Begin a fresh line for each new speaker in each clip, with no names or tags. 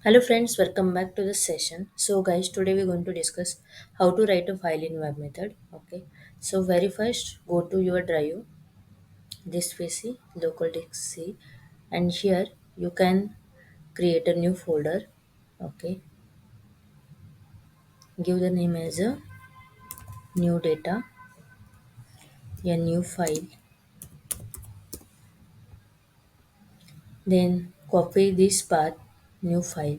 Hello friends, welcome back to the session. So guys, today we're going to discuss how to write a file in Webmethod. Okay. So very first, go to your drive, this PC, local disk C, and here you can create a new folder. Okay. Give the name as a new data, a new file. Then copy this path, new file,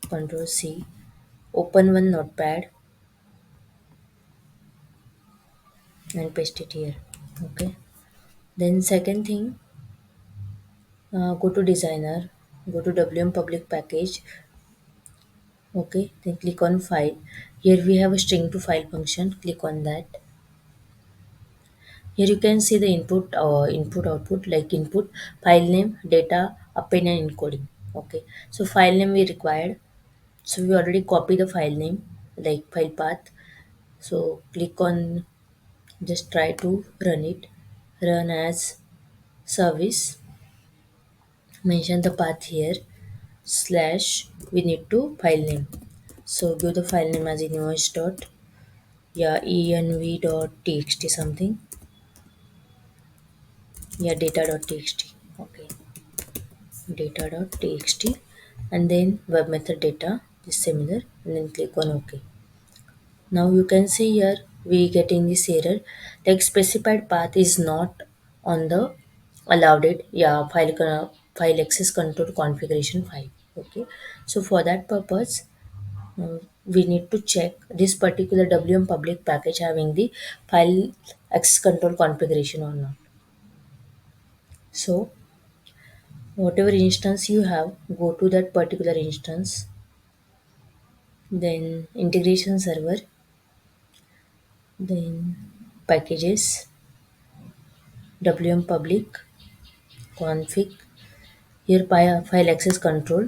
Control C. Open one notepad and paste it here. Okay. Then second thing, go to designer, go to WM public package. Okay, then click on file. Here we have a string to file function. Click on that. Here you can see the input output like input, file name, data, append and encoding. Okay, so file name we required. So we already copy the file name like file path. So click on, just try to run it. Run as service. Mention the path here slash we need to file name. So give the file name as invoice dot, yeah, env.txt something, yeah, data.txt. Okay, data.txt, and then web method data is similar, and then click on OK. Now you can see here we getting this error like specified path is not on the allowed it, yeah, file access control configuration file. Okay, so for that purpose, we need to check this particular WM public package having the file access control configuration or not. So whatever instance you have, go to that particular instance, then integration server, then packages, WM public, config, here file access control,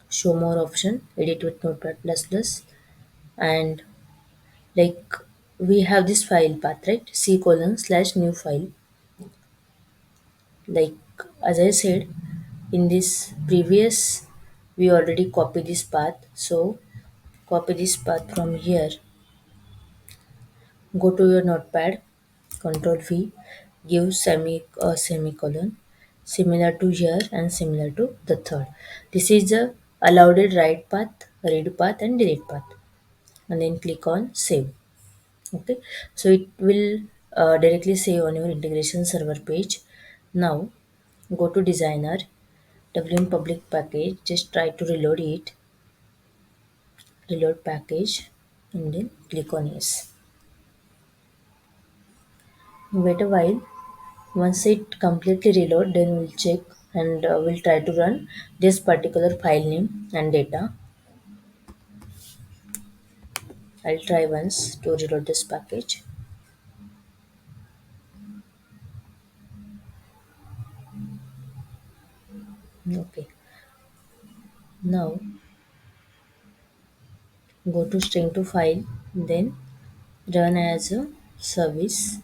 show more option, edit with notepad plus plus, and like we have this file path, right? C colon slash new file. Like as I said, in this previous, we already copied this path. So copy this path from here. Go to your notepad, Control V, give semicolon, similar to here and similar to the third. This is the allowed write path, read path, and delete path. And then click on save. Okay, so it will directly save on your integration server page. Now go to designer, WM public package, just try to reload it, reload package, and then click on yes. Wait a while. Once it completely reload, then we'll check and we'll try to run this particular file name and data. I'll try once to reload this package. Okay. Now go to string to file, then run as a service.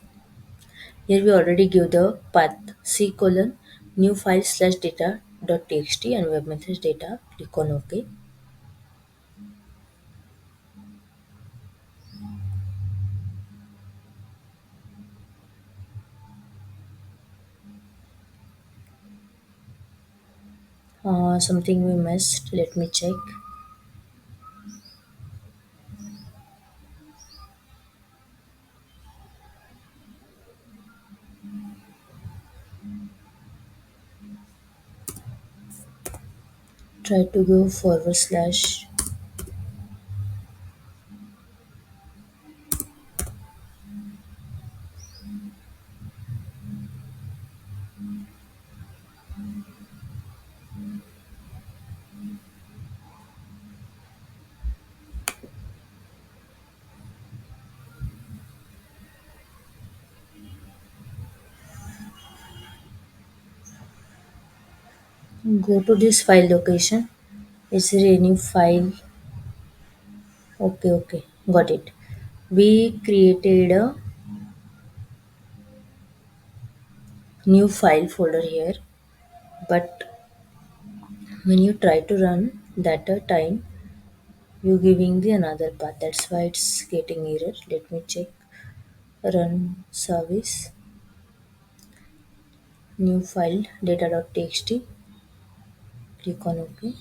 Here we already give the path C colon new file slash data dot txt and web methods data. Click on OK. Something we missed. Let me check. Try to go forward slash. Go to this file location. Is there any file? Okay, okay, got it. We created a new file folder here, but when you try to run that time, you giving the another path. That's why it's getting error. Let me check. Run service, new file, data.txt. Click on OK.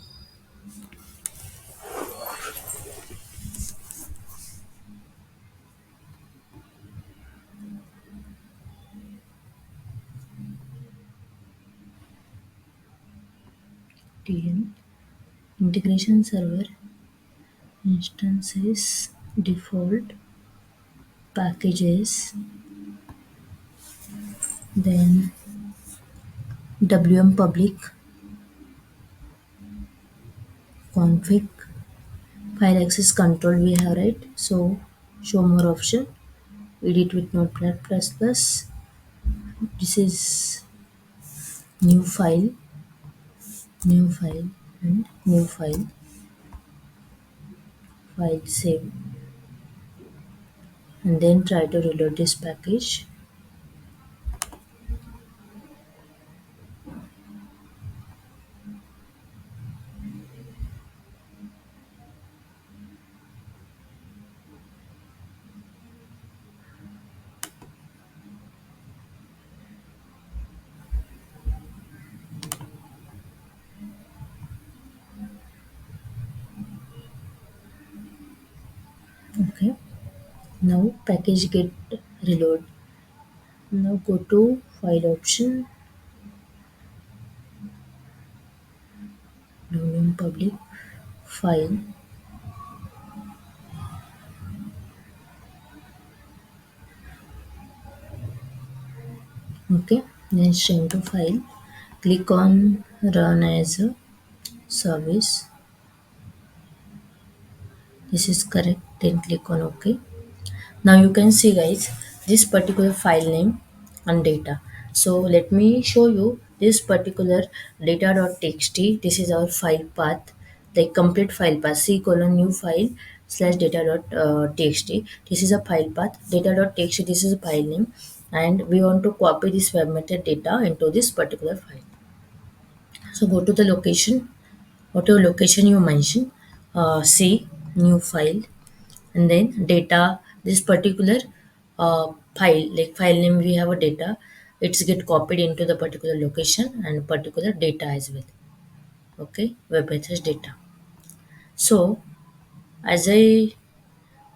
TN integration server instances default packages, then WM public config file access control we have, right? So show more option, edit with notepad plus plus. This is new file, new file, and new file, file save, and then try to reload this package. Okay, now package get reload. Now go to file option, WM public file. Okay, then stream to file. Click on run as a service. This is correct. Then click on OK. Now you can see guys this particular file name and data. So let me show you this particular data.txt. This is our file path, like complete file path. C colon new file slash data.txt. This is a file path. Data.txt. This is a file name, and we want to copy this web method data into this particular file. So go to the location, whatever location you mention, C new file, and then data. This particular file, like file name, we have a data. It's get copied into the particular location and particular data as well. Okay, Webmethods data. So as I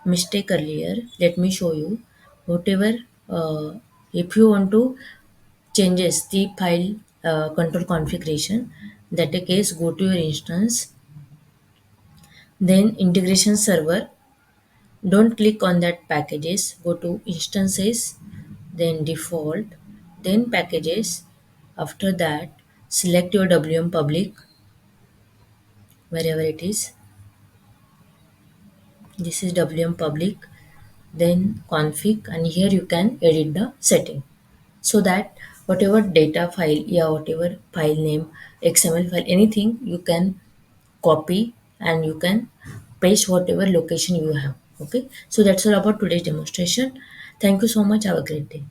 mistake earlier, let me show you whatever. If you want to changes the file control configuration, that a case go to your instance, then integration server. Don't click on that packages, go to instances, then default, then packages. After that, select your WM public wherever it is. This is WM public, then config, and here you can edit the setting so that whatever data file, yeah, whatever file name, XML file, anything you can copy and you can paste whatever location you have. Okay, so that's all about today's demonstration. Thank you so much. Have a great day.